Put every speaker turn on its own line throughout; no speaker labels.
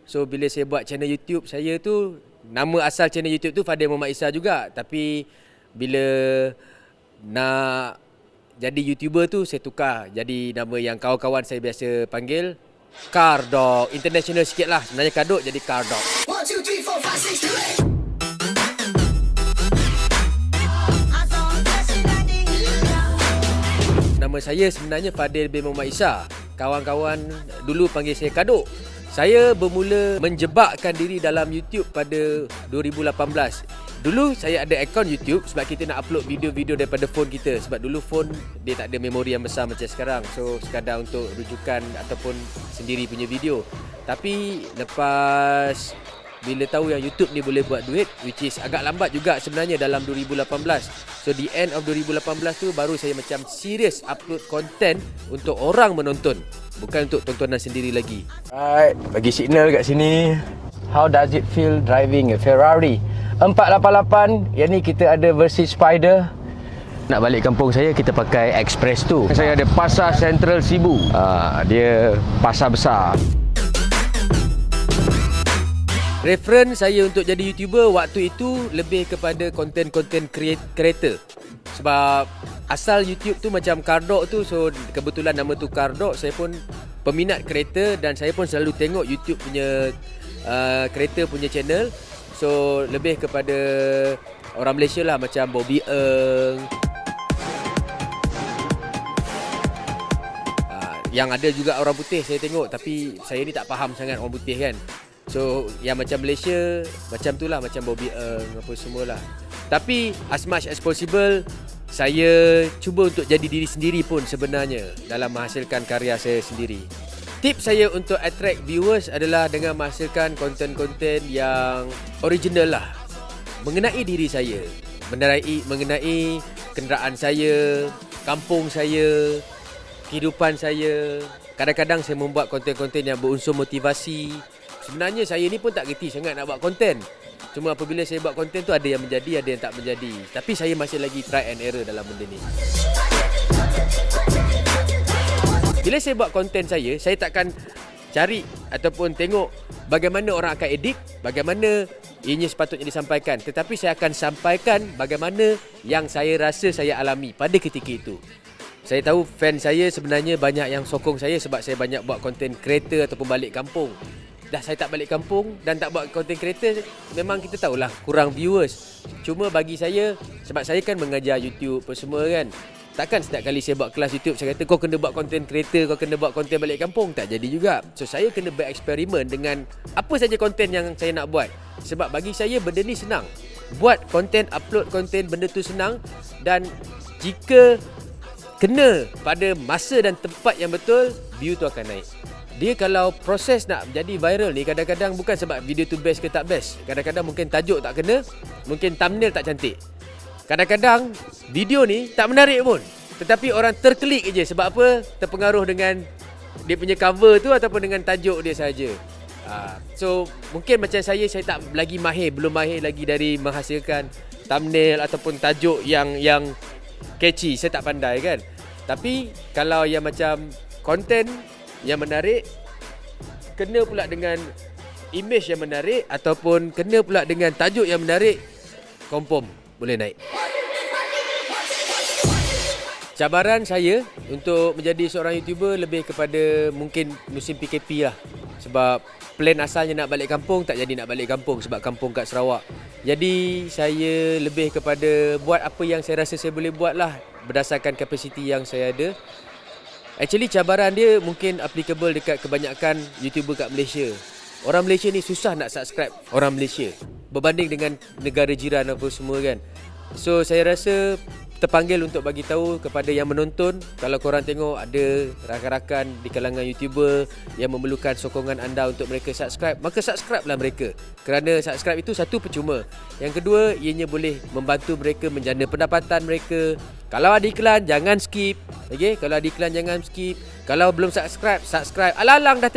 So bila saya buat channel YouTube saya tu, nama asal channel YouTube tu Fadil Muhammad Isa juga. Tapi bila nak jadi YouTuber tu saya tukar jadi nama yang kawan-kawan saya biasa panggil Cardog. International sikit lah. Sebenarnya Kadok jadi Cardog.
1, 2, 3, 4, 5, 6, 7, 8.
Nama saya sebenarnya Fadil bin Muhammad Isa. Kawan-kawan dulu panggil saya Kadok. Saya bermula menjebakkan diri dalam YouTube pada 2018. Dulu saya ada akaun YouTube sebab kita nak upload video-video daripada phone kita. Sebab dulu phone dia tak ada memori yang besar macam sekarang. So sekadar untuk rujukan ataupun sendiri punya video. Tapi lepas bila tahu yang YouTube ni boleh buat duit, which is agak lambat juga sebenarnya dalam 2018. So the end of 2018 tu baru saya macam serius upload konten untuk orang menonton, bukan untuk tontonan sendiri lagi.
Alright, bagi signal kat sini. How does it feel driving a Ferrari 488? Yang ni kita ada versi Spider. Nak balik kampung saya, kita pakai Express tu. Saya ada Pasar Central Sibu. Dia pasar besar.
Reference saya untuk jadi YouTuber waktu itu lebih kepada konten-konten creator. Sebab asal YouTube tu macam Cardog tu, so kebetulan nama tu Cardog. Saya pun peminat creator dan saya pun selalu tengok YouTube punya creator punya channel. So lebih kepada orang Malaysia lah, macam Bobby Eng. Yang ada juga orang putih saya tengok, tapi saya ni tak faham sangat orang putih kan. So yang macam Malaysia macam tu lah, macam Bobby Eng apa semualah. Tapi as much as possible saya cuba untuk jadi diri sendiri pun sebenarnya dalam menghasilkan karya saya sendiri. Tips saya untuk attract viewers adalah dengan menghasilkan konten-konten yang original lah, mengenai diri saya, mengenai kenderaan saya, kampung saya, kehidupan saya. Kadang-kadang saya membuat konten-konten yang berunsur motivasi. Sebenarnya saya ni pun tak gerti sangat nak buat konten. Cuma apabila saya buat konten tu ada yang menjadi, ada yang tak menjadi. Tapi saya masih lagi try and error dalam benda ni. Bila saya buat konten saya takkan cari ataupun tengok bagaimana orang akan edit, bagaimana ianya sepatutnya disampaikan. Tetapi saya akan sampaikan bagaimana yang saya rasa saya alami pada ketika itu. Saya tahu fan saya sebenarnya banyak yang sokong saya sebab saya banyak buat konten creator ataupun balik kampung. Dah saya tak balik kampung dan tak buat content creator, memang kita tahulah kurang viewers. Cuma bagi saya, sebab saya kan mengajar YouTube apa semua kan, takkan setiap kali saya buat kelas YouTube saya kata kau kena buat content creator, kau kena buat content balik kampung. Tak jadi juga. So saya kena bereksperimen dengan apa saja konten yang saya nak buat. Sebab bagi saya benda ni senang. Buat konten, upload konten, benda tu senang. Dan jika kena pada masa dan tempat yang betul, view tu akan naik. Dia kalau proses nak jadi viral ni, kadang-kadang bukan sebab video tu best ke tak best. Kadang-kadang mungkin tajuk tak kena, mungkin thumbnail tak cantik. Kadang-kadang video ni tak menarik pun, tetapi orang terklik je. Sebab apa? Terpengaruh dengan dia punya cover tu ataupun dengan tajuk dia saja. So mungkin macam saya tak lagi mahir, belum mahir lagi dari menghasilkan thumbnail ataupun tajuk yang catchy. Saya tak pandai kan. Tapi kalau yang macam konten yang menarik, kena pula dengan image yang menarik ataupun kena pula dengan tajuk yang menarik, confirm boleh naik. Cabaran saya untuk menjadi seorang YouTuber lebih kepada mungkin musim PKP lah. Sebab plan asalnya nak balik kampung, tak jadi nak balik kampung sebab kampung kat Sarawak. Jadi saya lebih kepada buat apa yang saya rasa saya boleh buat lah berdasarkan kapasiti yang saya ada. Actually cabaran dia mungkin applicable dekat kebanyakan YouTuber kat Malaysia. Orang Malaysia ni susah nak subscribe orang Malaysia berbanding dengan negara jiran apa semua kan. So saya rasa terpanggil untuk bagi tahu kepada yang menonton, kalau korang tengok ada rakan-rakan di kalangan YouTuber yang memerlukan sokongan anda untuk mereka subscribe, maka subscribe lah mereka. Kerana subscribe itu satu percuma. Yang kedua, ianya boleh membantu mereka menjana pendapatan mereka. Kalau ada iklan jangan skip. Okey, kalau ada iklan jangan skip. Kalau belum subscribe, subscribe. Alang-alang dah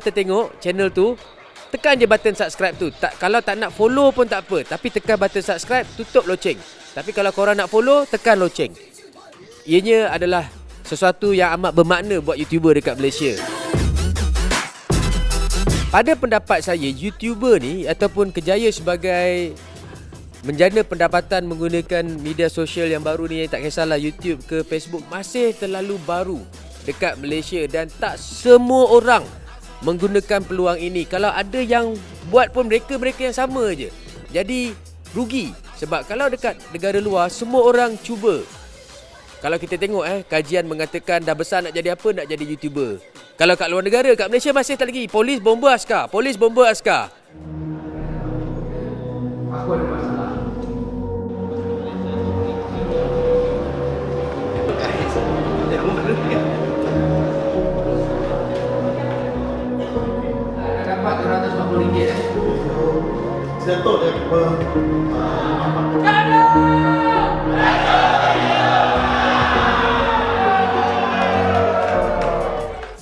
tertengok channel tu, tekan je button subscribe tu. Kalau tak nak follow pun tak apa, tapi tekan button subscribe, tutup loceng. Tapi kalau korang nak follow, tekan loceng. Ianya adalah sesuatu yang amat bermakna buat YouTuber dekat Malaysia. Pada pendapat saya, YouTuber ni ataupun kejaya sebagai menjana pendapatan menggunakan media sosial yang baru ni, tak kisahlah YouTube ke Facebook, masih terlalu baru dekat Malaysia dan tak semua orang menggunakan peluang ini. Kalau ada yang buat pun mereka-mereka yang sama je. Jadi rugi. Sebab kalau dekat negara luar semua orang cuba. Kalau kita tengok kajian mengatakan dah besar nak jadi apa, nak jadi YouTuber. Kalau kat luar negara, kat Malaysia masih tak lagi. Polis bomba askar, polis bomba askar.
Aku ada masalah. Dapat RM240
Jatuh dia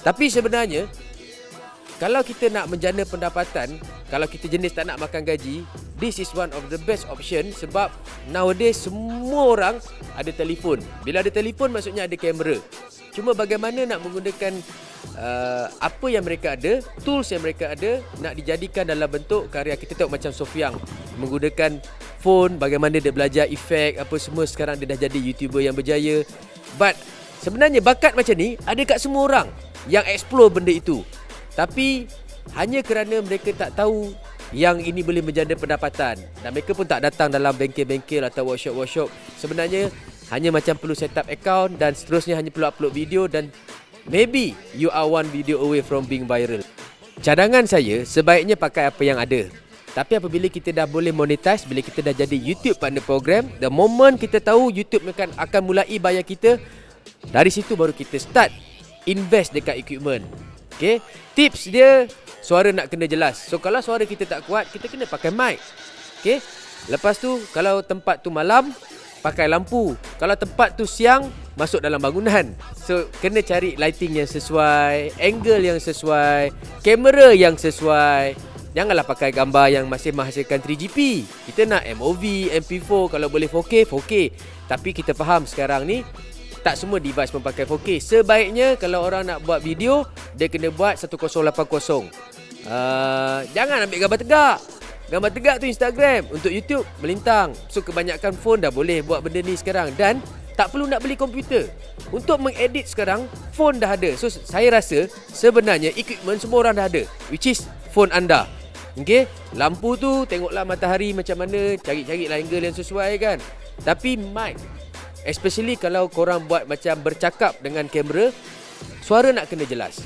Tapi sebenarnya, kalau kita nak menjana pendapatan, kalau kita jenis tak nak makan gaji, this is one of the best option sebab nowadays semua orang ada telefon. Bila ada telefon maksudnya ada kamera. Cuma bagaimana nak menggunakan apa yang mereka ada, tools yang mereka ada, nak dijadikan dalam bentuk karya. Kita tengok macam Sofiang menggunakan phone, bagaimana dia belajar efek apa semua, sekarang dia dah jadi YouTuber yang berjaya. But sebenarnya bakat macam ni ada kat semua orang yang explore benda itu. Tapi hanya kerana mereka tak tahu yang ini boleh menjana pendapatan dan mereka pun tak datang dalam bengkel-bengkel atau workshop-workshop. Sebenarnya hanya macam perlu set up account dan seterusnya hanya perlu upload video dan maybe you are one video away from being viral. Cadangan saya sebaiknya pakai apa yang ada. Tapi apabila kita dah boleh monetize, bila kita dah jadi YouTube partner program, the moment kita tahu YouTube akan mulai bayar kita, dari situ baru kita start invest dekat equipment. Okay, tips dia, suara nak kena jelas. So kalau suara kita tak kuat, kita kena pakai mic. Okay, lepas tu kalau tempat tu malam, pakai lampu. Kalau tempat tu siang, masuk dalam bangunan. So kena cari lighting yang sesuai, angle yang sesuai, kamera yang sesuai. Janganlah pakai gambar yang masih menghasilkan 3GP. Kita nak MOV, MP4, kalau boleh 4K, 4K. Tapi kita faham sekarang ni tak semua device memakai 4K. Sebaiknya kalau orang nak buat video, dia kena buat 1080. Jangan ambil gambar tegak. Gambar tegak tu Instagram, untuk YouTube melintang. So kebanyakan phone dah boleh buat benda ni sekarang. Dan tak perlu nak beli komputer. Untuk mengedit sekarang, phone dah ada. So saya rasa sebenarnya equipment semua orang dah ada, which is phone anda. Okay, lampu tu tengoklah matahari macam mana, cari-carilah angle yang sesuai kan. Tapi mic, especially kalau korang buat macam bercakap dengan kamera, suara nak kena jelas.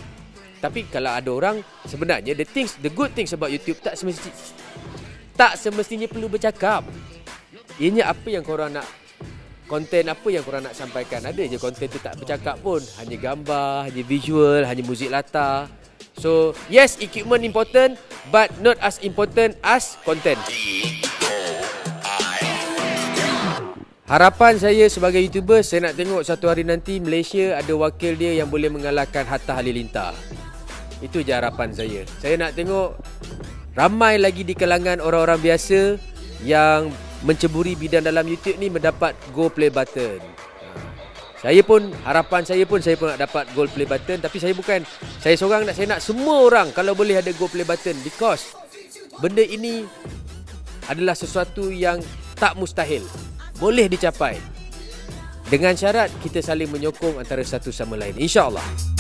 Tapi kalau ada orang, sebenarnya the good things about YouTube tak semestinya perlu bercakap. Ianya apa yang korang nak, konten apa yang korang nak sampaikan. Ada je konten tu tak bercakap pun, hanya gambar, hanya visual, hanya muzik latar. So yes, equipment important, but not as important as content. Harapan saya sebagai YouTuber, saya nak tengok satu hari nanti Malaysia ada wakil dia yang boleh mengalahkan Hatta Halilintar. Itu je harapan saya. Saya nak tengok ramai lagi di kalangan orang-orang biasa yang menceburi bidang dalam YouTube ni mendapat gold play button. Harapan saya pun nak dapat gold play button. Tapi saya seorang saya nak semua orang kalau boleh ada gold play button. Because benda ini adalah sesuatu yang tak mustahil, boleh dicapai. Dengan syarat kita saling menyokong antara satu sama lain, InsyaAllah.